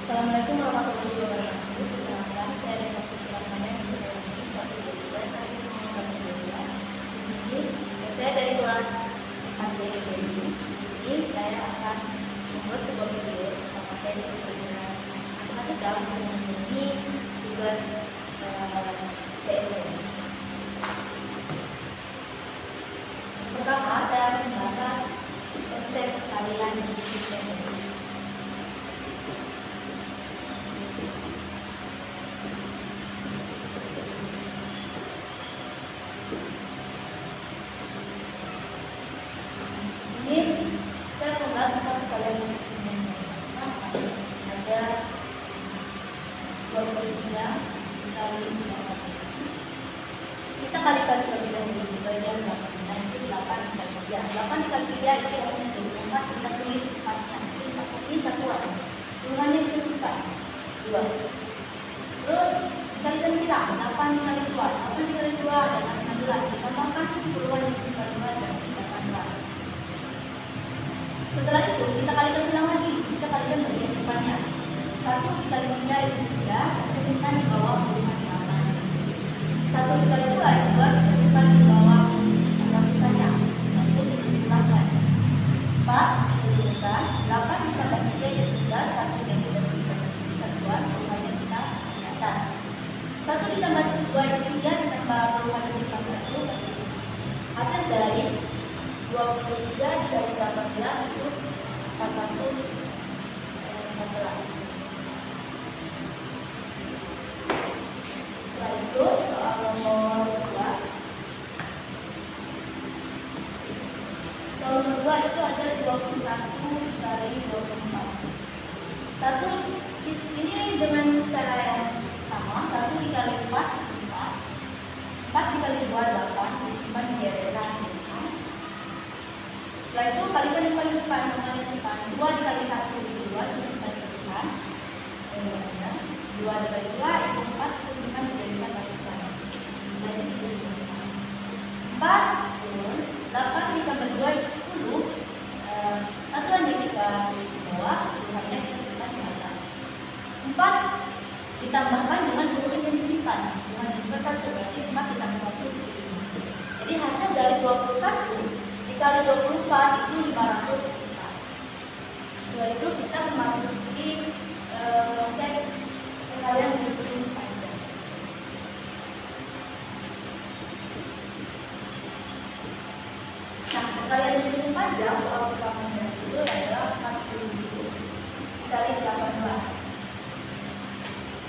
Assalamualaikum warahmatullahi wabarakatuh. Perkenalkan, saya Dr. Suci Rahmana yang dari 122 sampai 122. Di sini saya dari kelas ADBI. Di sini saya akan membuat sebuah video tentang materi pelajaran matematika untuk memenuhi tugas PSN. Pertama, saya akan membahas konsep perkalian dan sistem. Kita kalikan terlebih dahulu di bagian 8. Nah, itu 8 dikali 3. 8 dikali 3 itu hasilnya jadi 4. Kita tulis sifatnya. Ini satuan. Turunan kita simpan 2. Terus dikalikan silang. 8 dikali 2. 8 dikali 2 adalah 16. Ditambahkan turunan yang simpan 2 dan 18. Setelah itu kita kalikan silang lagi. Kita kalikan bagian depannya. 1 dikali 3 itu 3. Kita simpan di bawah turunan 8. 1 dikali 2 itu 2, kita simpan di bawah ratusannya. Lalu kita tuliskan 4 dikumpulkan, 8 ditambah 3 itu 11. 1 yang kita simpan di sini satuan, perubahannya kita di atas. 1 ditambah 2 itu 3, ditambah perubahannya simpan 1. Hasil dari 23 dikali 18 itu 414. Setelah itu soal nomor 2. Soal nomor 2 itu ada 21 dikali 24. Ini dengan cara yang sama. 1 dikali 4 4. 4 dikali 2 8. Disimpan di deretan. Setelah itu kalikan yang paling depan. 2 dikali 1 itu 2. Disimpan di depan. 2 dikali 2 itu 4. Disimpan di deretan ratusan. Setelah itu dikumpulkan 4 turun 8 ditambah 2 itu 10. Satuan yang kita tulis di bawah, turunan kita simpan di atas. 4 ditambahkan dengan turunan yang disimpan. Dengan disimpan 1 berarti 4 ditambah 1 itu 5. Jadi hasil dari 21 dikali 24 itu 504. Setelah itu kita memasuki konsep perkalian disusun panjang. Nah, perkalian disusun panjang soal pertamanya itu adalah 40 dikali 18.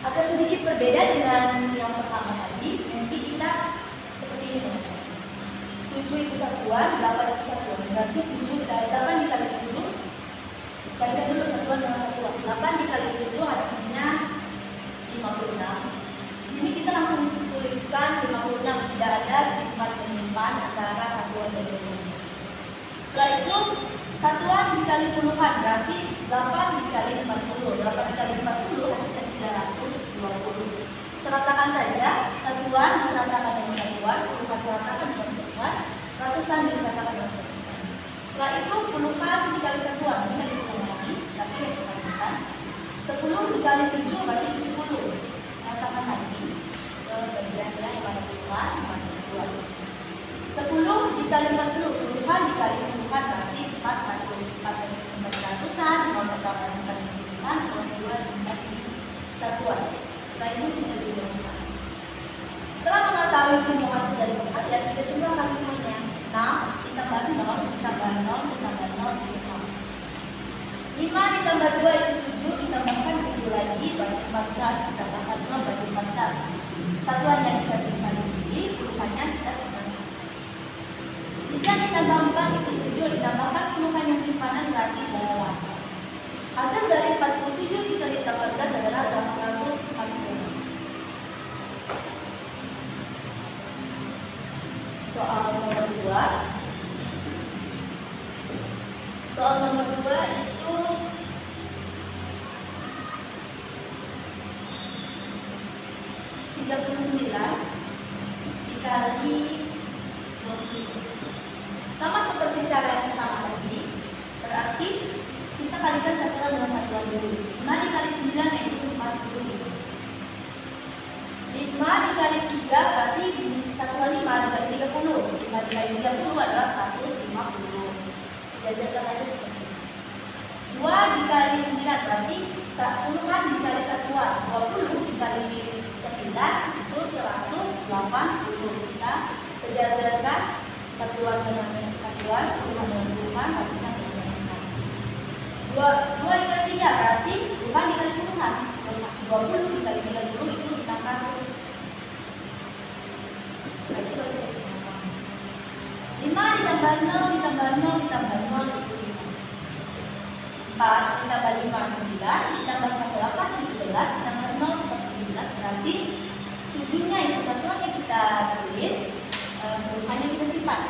Agak sedikit berbeda dengan yang pertama tadi. Nanti kita seperti ini teman-teman. 7 itu satuan, 8 itu satuan. Berarti 7 dari 8 dikali 7. Kalikan dulu satuan dengan satuan. 8 dikali 7 hasilnya 56. Di sini kita langsung tuliskan 56. Tidak ada sifat penyimpan antara satuan dan satuan. Setelah itu satuan dikali puluhan berarti 8 dikali 40. 8 dikali 40 hasilnya 320. Seratakan saja. Satuan diseratakan dengan satuan, puluhan seratakan dengan puluhan, ratusan diseratakan dengan ratusan. Setelah itu puluhan dikali satuan. Ini disebut lagi, tapi yang kita lakukan 10 dikali 7 berarti 70. Seratakan lagi ke bagian yang pada puluhan, pada satuan. 10 dikali 40, puluhan dikali puluhan berarti 400. 4 simpan di ratusan, 0 pertama simpan di puluhan, 2 simpan di satuan. Setelah itu kita jumlahkan. Setelah mengetahui semua hasil dari perkalian, kita jumlahkan semuanya. 6 ditambah 0 ditambah 0 ditambah 0 ditambah 0. 5 ditambah 2 itu 7, ditambahkan 7 lagi berarti 14, ditambahkan 0 berarti 14. Satuan yang kita simpan di sini, puluhannya kita simpan. 3 ditambah 4 itu 7, ditambahkan puluhan yang simpanan berarti 8. Hasil dari 47 dikali 18 adalah 840. Soal nomor 2. Soal nomor 2 itu dikali 20. Sama seperti cara yang pertama tadi, berarti kita kalikan satuan satuan dengan satuan dulu. 5 dikali 9 yaitu 40. 5 dikali 3 berarti satuan 5 dikali 30. 5 dikali 30 adalah 150. Jajarkan aja seperti ini. 2 dikali 9 berarti puluhan dikali satuan. 20 dikali 9 itu 180. Kita sejajarkan satuan dengan satuan, puluhan dengan puluhan, ratusan dengan ratusan. 2 dikali 3 berarti puluhan dikali puluhan. 20 dikali 30 itu 600. Setelah itu baru kita tambah. 5 ditambah 0 ditambah 0 ditambah 0 itu 5. 4 ditambah 5 9 ditambah 8 17 ditambah 0 17 berarti 7-nya itu satuannya kita tulis, puluhannya kita simpan.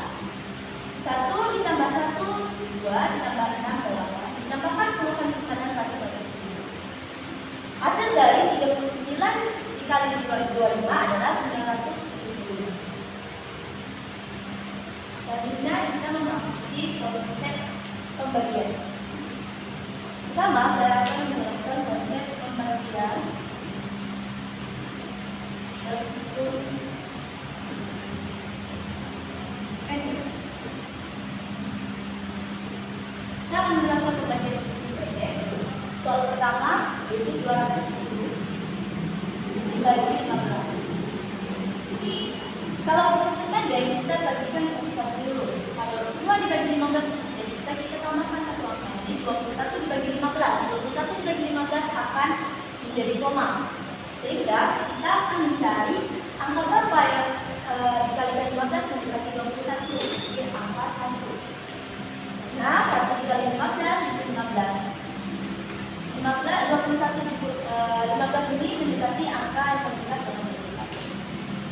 1 ditambah 1 2 ditambah 6 8 ditambahkan puluhan simpanan 1 pada 10. Hasil dari 39 dikali 25 adalah 970. Selanjutnya kita memasuki konsep pembagian. Pertama, saya akan menjelaskan konsep pembagian tersusun pendek. Saya akan menjelaskan pembagian tersusun pendek. Soal pertama yaitu 210 dibagi 15. Kalau tersusun pendek kita bagikan satu-satu dulu. Kalau 2 dibagi 15 tidak bisa, kita tambahkan satu angka. Jadi 21 dibagi 15. 21 dibagi 15 akan menjadi koma. Sehingga kita akan mencari angka berapa yang dikalikan 15 dan dibagi 21. Jadi angka 1. Nah, 1 dikali 15 itu 15. 15 ini mendekati angka yang terdekat dengan 21.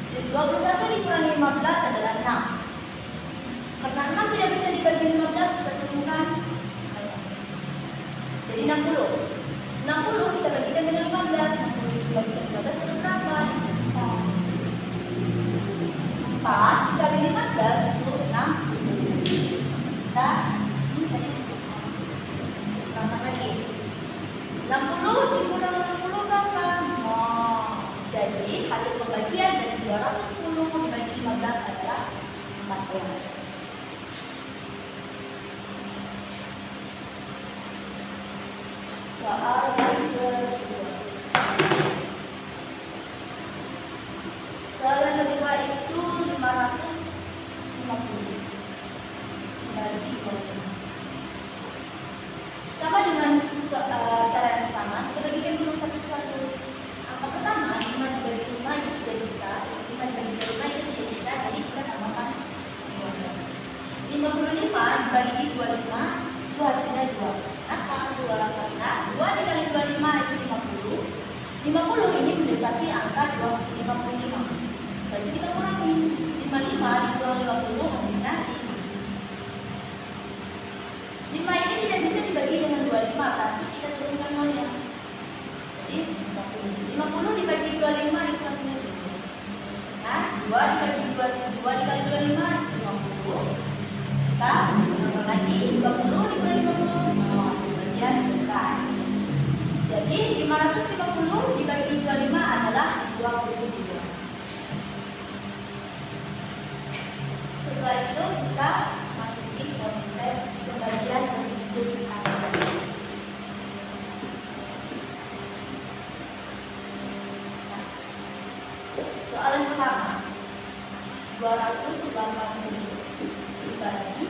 Jadi 21 dikurangi 15 adalah 6. Karena 6 tidak bisa dibagi 15, kita turunkan. Jadi 60. 60 kita bagikan dengan 15. 60 dibagikan 15 itu berapa? 4 dikali 15 itu 6. Kita tambah lagi. 60 dikurangi 60 berapa? 0. Jadi hasil pembagian dari 210 dibagi 15 adalah 14. Soal yang kedua. Soal yang kedua itu 550 dibagi 25. Sama dengan cara yang pertama, kita bagikan dulu satu-satu. Angka pertama 5 dibagi 5 itu tidak bisa, 5 dibagi 5 itu tidak bisa, jadi kita tambahkan 2. 55 dibagi 25 itu hasilnya 2. Apa? 2 karena 2 dikali 25 itu 50. 50 ini mendekati angka 55. Jadi kita kurangi 55 dikurangi 50 hasilnya 5. 5 ini tidak bisa dibagi dengan 25, tapi kita turunkan 0 ya. Jadi 50 dibagi 25 itu hasilnya 2. Nah, 2 dibagi 2 dikali 25 itu 50. Kita tambah lagi 50 dikurangi 50. Bagian selesai. Jadi 550 dibagi 25 adalah 22. Setelah itu kita masuki konsep pembagian tersusun acak. Soal yang pertama, 280 dibagi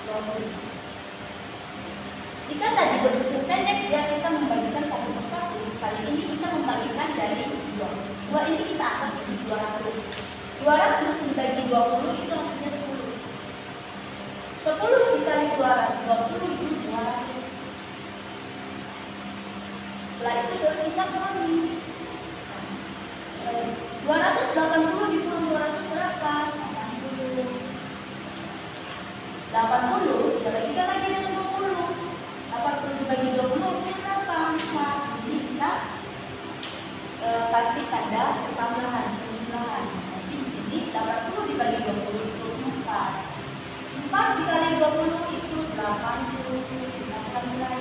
20. Jika tadi bersusun pendek, dia kita membagikan satu persatu. Kali ini kita membagikan dari 2. 2 ini kita angkat jadi 200. 200 dibagi 20 itu hasilnya 10. 10 dikali 20 itu 200. Setelah itu baru kita kurangi. 280 dikurang 200 berapa? 80. 80 kita bagikan lagi dengan 20. 80 dibagi 20 hasilnya berapa? 4. Di sini kita kasih tanda pertambahan, penjumlahan. Nanti di sini 80 dibagi 20 itu 4. 4 dikali 20 itu 80. Kita kurangi lagi.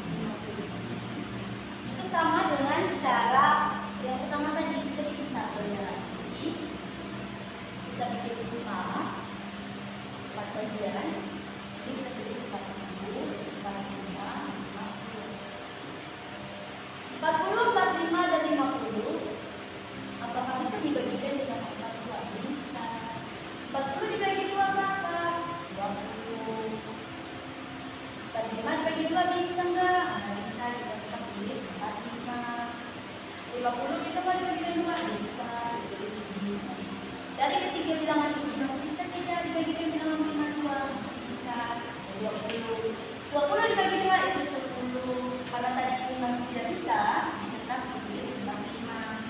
50 bisa nggak dibagi dengan 2? Bisa. Dari ketiga bilangan ini masih bisa tidak dibagi dengan bilangan bilangan 2? Masih bisa. 20. 20 dibagi 2 itu 10. Karena tadi ini masih tidak bisa, tetap ditulis 45.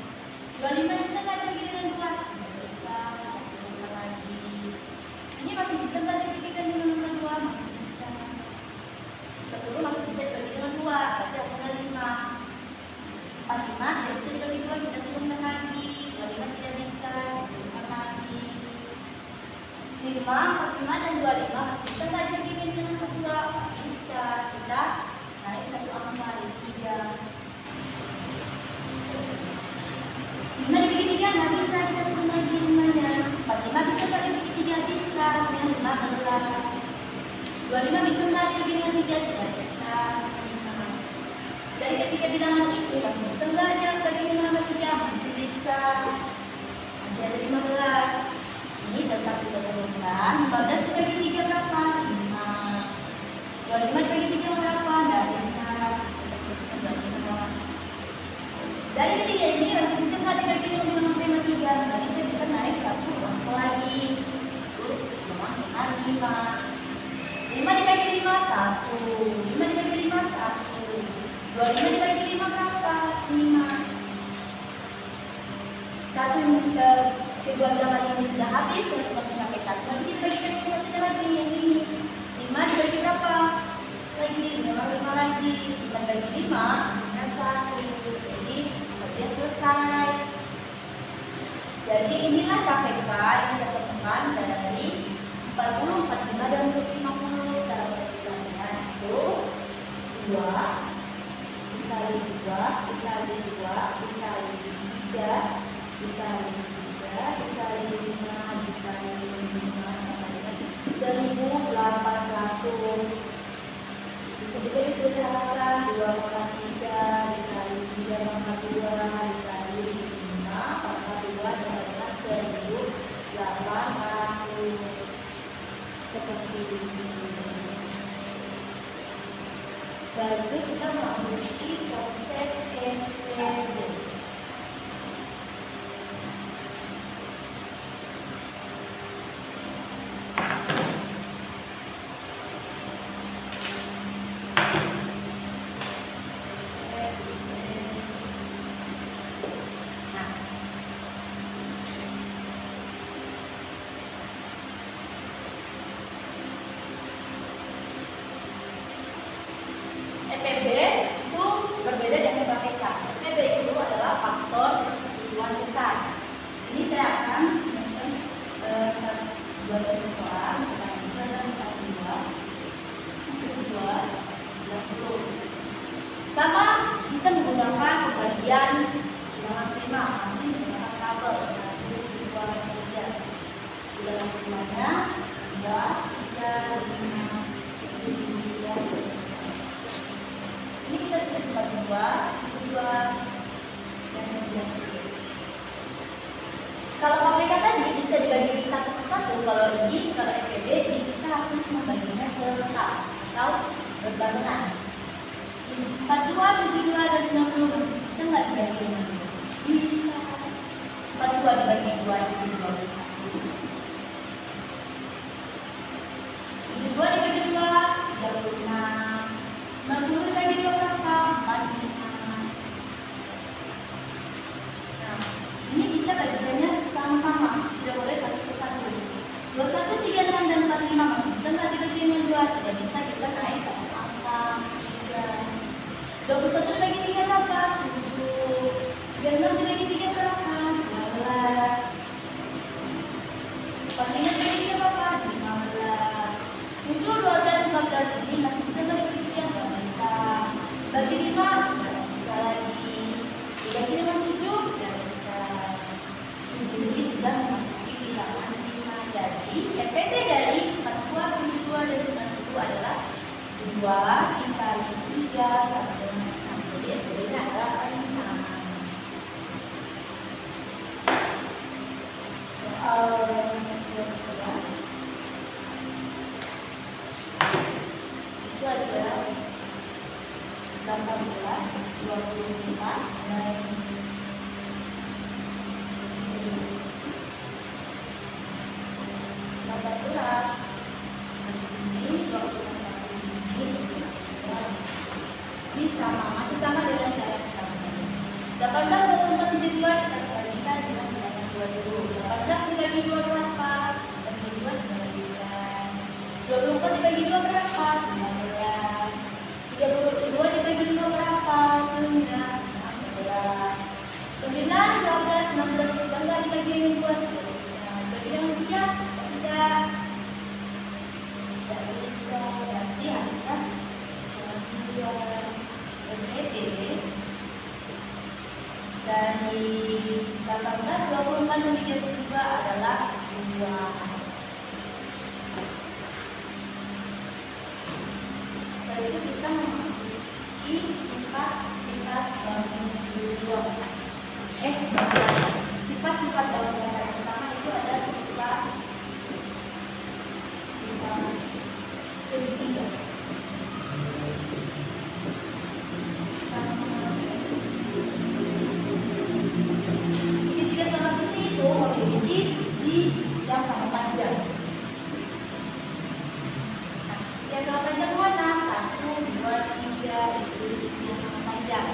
25 bisa nggak dibagi dengan 2? Tidak bisa. Kita lagi. Ini masih bisa nggak dibagi dengan 2? Masih bisa. 10 masih bisa dibagi dengan 2, berarti hasilnya 5. 45 tidak bisa dibagi 2, kita turunkan lagi. 25 tidak bisa, turunkan lagi. 5, 45 dan 25 masih bisa nggak dibagi dengan 2? Bisa. Kita naik 1 angka, 3. 5 dibagi 3 nggak bisa, kita turun lagi 5-nya. 45 bisa nggak dibagi 3? Bisa, sekarang 15. 25 bisa nggak dibagi dengan 3? Tidak bisa. Dari ketiga bilangan itu masih bisa nggak dibagi dengan 3? Masih bisa. Masih ada 15. Ini tetap kita turunkan. 15 dibagi 3 berapa? 5. 25 dibagi 3 berapa? Nggak bisa. Dari ketiga ini masih bisa nggak dibagi dengan 3? Nggak bisa, kita naik 1 angka lagi. Tuh, 5. 5 dibagi 5, 1. 5 dibagi 5, 1. 25 dibagi 5 berapa? 5. 1 kedua bilangan ini sudah habis, kalau sudah mencapai 1 lagi dibagikan dengan 1 lagi yang ini. 5 dibagi berapa? Lagi 5 lagi. 5 dibagi 5 hasilnya 1. Jadi kerja selesai. Jadi inilah KPK yang kita temukan dari 40, 45 dan 50. Cara penulisannya itu 2 dikali 2 dikali 2 dikali 3 dikali 3 dikali 5 dikali 5 sama dengan 1.800. Bisa disederhanakan 2 pangkat 3 dikali 3 pangkat 2 dikali 5 pangkat 2 sama dengan 1.800. Seperti ini. Selanjutnya kita memasuki konsep NPD. NPD itu berbeda dengan KPK. NPD itu adalah faktor persekutuan besar. Sini saya akan menunjukkan dua persoalan tentang ini dan kedua 90. Sama kita menggunakan pembagian bilangan prima, masih menggunakan tabel 1, 2, 3. Bilangan primanya 2, 3, 5, 7, 9, 10. Ini kita tulis 42 dan 90. Kalau KPK tadi bisa dibagi satu persatu, kalau ini kalau NPD kita harus membaginya selengkap atau berbarengan. 42, 72 dan 90 masih bisa nggak dibagi dengan 2? Bisa. 42 dibagi 2 jadi 21. 72 dibagi 2 36. 90 dibagi 2 berapa? 45. Nah, ini kita bagiannya sama-sama, tidak boleh satu persatu. 21, 36 dan 45 masih bisa nggak dibagi dengan 2? Tidak bisa, kita naik satu angka 3. 21 dibagi 3 berapa? 7. 36 dibagi 3 berapa? 12. 45 dibagi 3 berapa? 15. 7, 12, 15 ini masih bisa nggak dibagi 3? Nggak bisa. Bagi 5? Nggak bisa lagi. Dibagi dengan 7? Nggak bisa. 7 ini sudah memasuki bilangan 5. Jadi NPD dari 42, 72 dan 90 adalah 2 dikali 3 sama dengan 6. Jadi NPD-nya adalah 6. Soal kedua itu adalah 18, 25 dan 2 kita bagikan dengan bilangan 2 dulu. 18 dibagi 2 berapa? 18 dibagi 2 9. 24 dibagi 2 berapa? 15. 32 dibagi 2 berapa? 9. 16. 9, 12, 16 bisa enggak dibagi dengan 2? Bagi dengan 3 bisa tidak? Tidak bisa. Berarti hasilnya cuma 2. Oke. Dari 18, 24 dan 32 adalah 2. Dari itu kita memasuki sifat-sifat bangun dua. Sifat-sifat bangun yang pertama itu ada sifat segitiga. Segitiga sama sisi itu memiliki sisi yang sama panjang. Sisi yang sama panjang mana? 1, 2, 3 itu sisi yang sama panjang.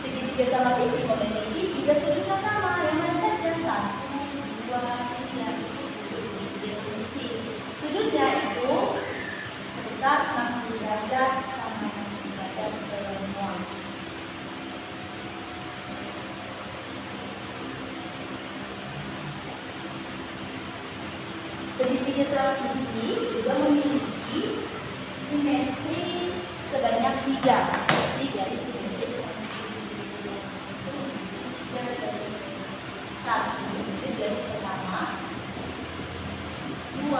Segitiga sama sisi memiliki 3 sudut yang sama. Yang mana saja? 1, 2, 3 itu sudut segitiga sama sisi. Sudutnya itu sebesar 60 derajat sama 60 derajat semua. Segitiga sama sisi juga memiliki simetri sebanyak 3. Jadi garis simetris 1 garis pertama, 2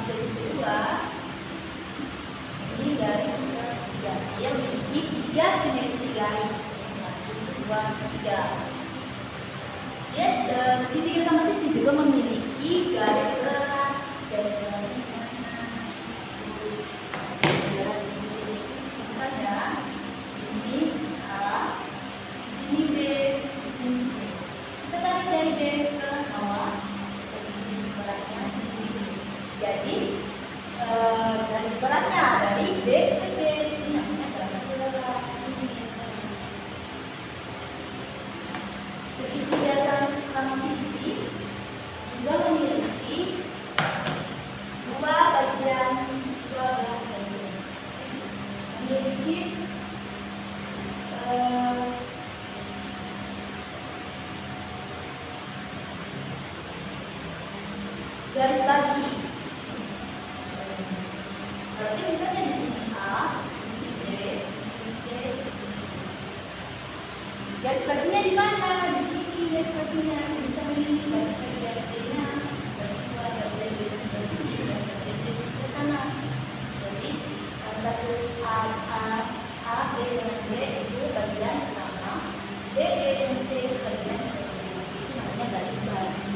garis kedua, ini garis ketiga. Yang memiliki 3 simetri garis 1, 2, 3. Segitiga sama sisi juga memiliki garis berat, garis berat ini garis berat sini misalnya sini A, sini B, sini C. Kita tarik dari B ke bawah, garis beratnya sini B. Jadi garis beratnya dari B ke D ini namanya garis berat. Segitiga sama sisi juga memiliki dua bagian, memiliki garis bagi. Berarti misalnya di sini A, di sini B, di sini C, di sini D. Garis baginya di mana? Di sini garis baginya. Bisa memilih bagian dari D-nya, dari B sebelah sini, dari D di sebelah sana. Jadi satu A, B dengan D itu bagian pertama, B dengan C bagian kedua. Itu namanya garis bagi.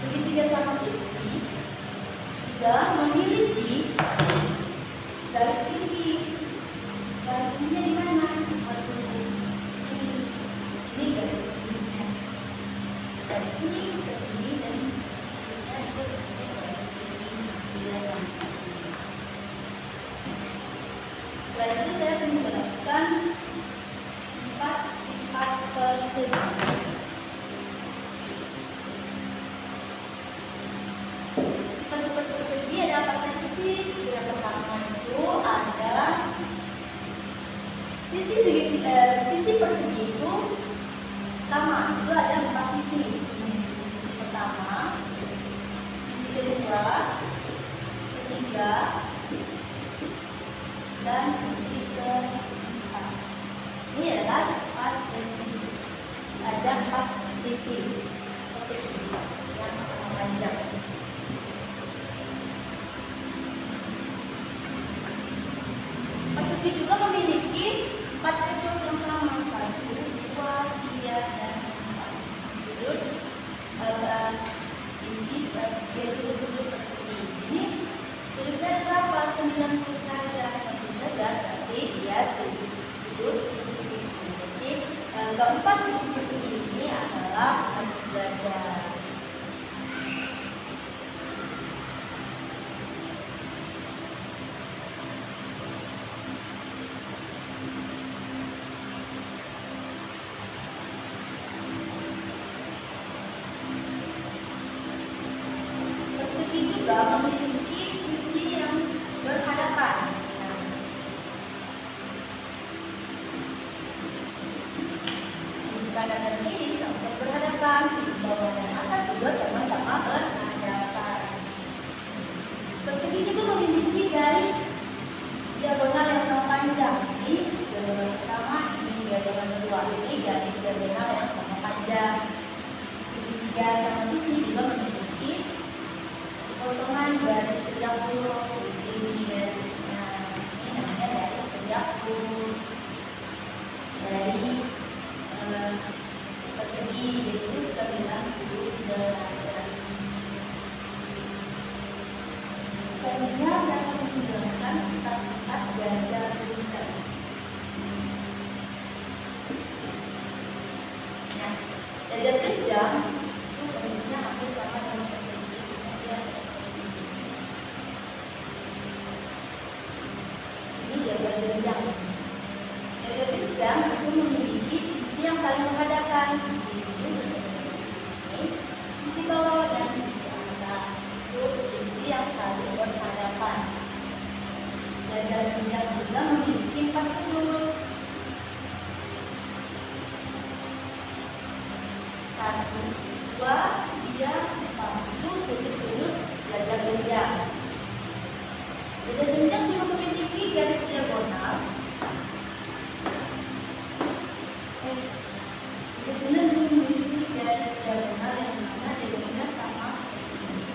Segitiga sama sisi juga memiliki garis tinggi. Garis tingginya di mana? Ini garis tingginya. Dari sini ke sini dan sebelumnya itu garis tinggi segitiga sama sisi. Setelah itu saya akan menjelaskan sifat-sifat persegi. Sifat-sifat persegi ada apa saja sih? Yang pertama itu ada sisi persegi itu sama, itu ada 4 sisi. Sisi pertama, sisi kedua, ketiga, dan sisi keempat. Ini adalah sifat persegi. Ada 4 sisi persegi yang sama panjang. Persegi juga memiliki 4 sudut yang sama, 1, 2, 3, dan 4 sudut. Sudut persegi di sini sudutnya berapa? 90 derajat. 90 derajat berarti dia sudut sisi. Jadi keempat sisi persegi ini adalah 90 derajat. dan kiri sama-sama berhadapan, sisi bawah dan atas juga sama-sama berhadapan. Persegi juga memiliki garis diagonal yang sama panjang. Ini diagonal pertama, ini diagonal kedua. Ini garis diagonal yang sama panjang. Segitiga sama sisi juga memiliki potongan garis tegak lurus. Sisi garisnya ini namanya garis tegak lurus. Dari persegi yaitu 90 derajat. Selanjutnya saya akan menjelaskan sifat-sifat gajah genjang. Nah, gajah genjang itu bentuknya hampir sama dengan persegi, cuma dia seperti ini. Ini gajah genjang. Gajah genjang itu memiliki sisi yang saling menghadapkan, sisi ini dengan sisi ini, sisi bawah dan sisi atas. Terus sisi yang saling berhadapan. Gajah genjang juga memiliki 4 sudut. 1, 2, 3, 4. Itu sudut-sudut gajah genjang. Gajah genjang juga memiliki garis diagonal. Benar mengisi garis diagonal yang mana diagonalnya sama seperti ini.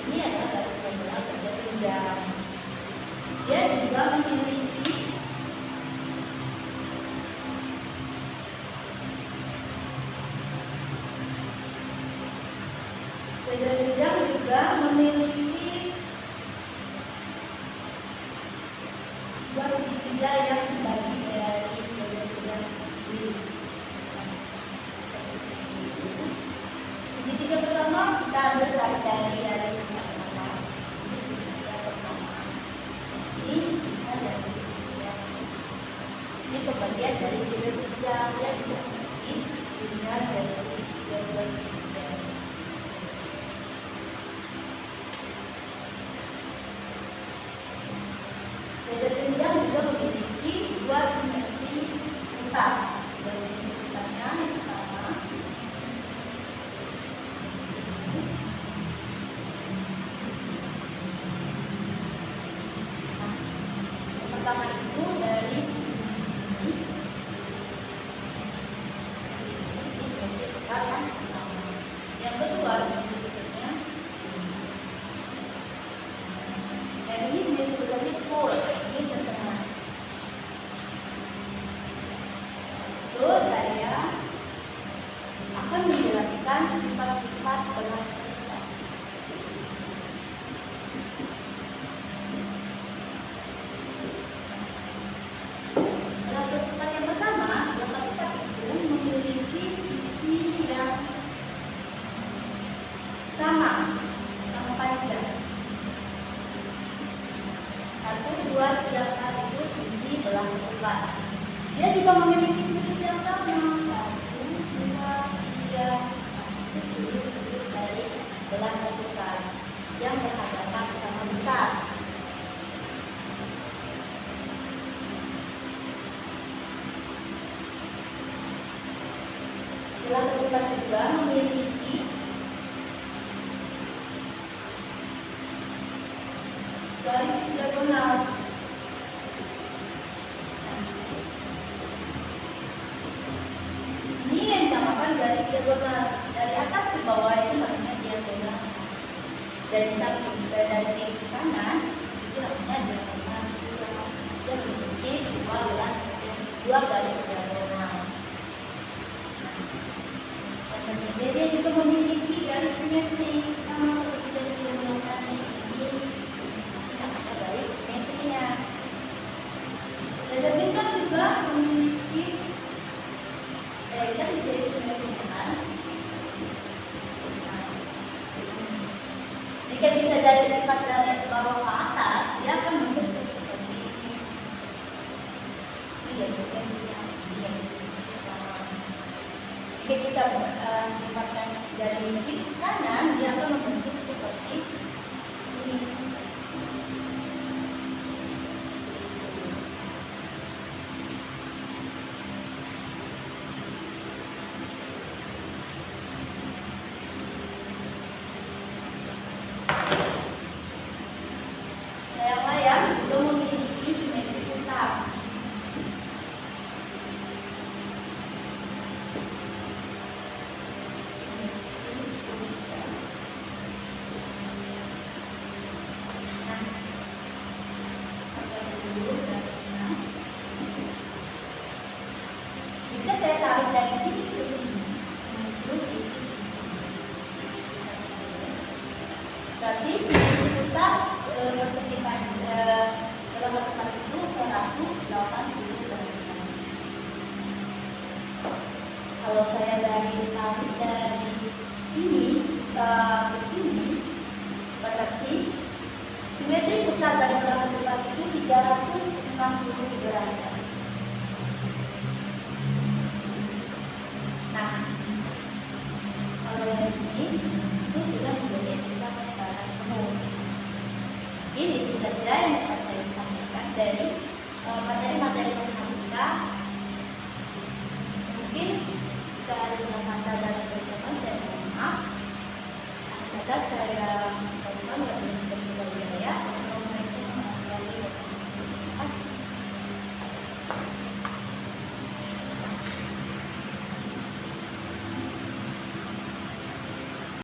Ini adalah garis diagonal gajah genjang. Dia juga memiliki gajah genjang juga memiliki dua segitiga yang dibagi dari gajah genjang itu sendiri. Segitiga pertama kita ambil dari garis yang atas. Ini segitiga pertama. Ini bisa dari segitiga. Ini pembagian dari gajah genjang yang bisa dibagi dengan dari segitiga dua segitiga. Gajah genjang juga memiliki dua simetri utama. Dua simetri utamanya yang pertama itu dari sini. Ini simetri utama yang pertama. Yang kedua simetri utamanya dan ini simetri utamanya full. Terus saya akan menjelaskan sifat-sifat belah ketupat. Belah ketupat yang pertama, belah ketupat itu memiliki sisi yang sama panjang. 1, 2, 3, 4 itu sisi belah ketupat. Dia juga memiliki sudut yang sama. 1, 2, 3, 4 itu sudut-sudut dari belah ketupat yang berhadapan sama besar. Belah ketupat juga memiliki garis diagonal. Garis diagonal dari atas ke bawah itu namanya diagonal. Dari samping dari kiri ke kanan itu namanya diagonal. Dia memiliki dua garis diagonal. Dan dia juga memiliki garis simetri sama seperti dari diagonal tadi. Ini namanya garis Kalau saya tarik dari sini ke sini, berarti simetri putar dari belakang ke depan itu 360 derajat. Nah, kalau yang ini itu sudah menjadi bisa putaran penuh. Ini bisa saja yang dapat saya sampaikan dari materi-materi matematika. Mungkin jika ada salah kata dan ucapan saya mohon maaf. Kata saya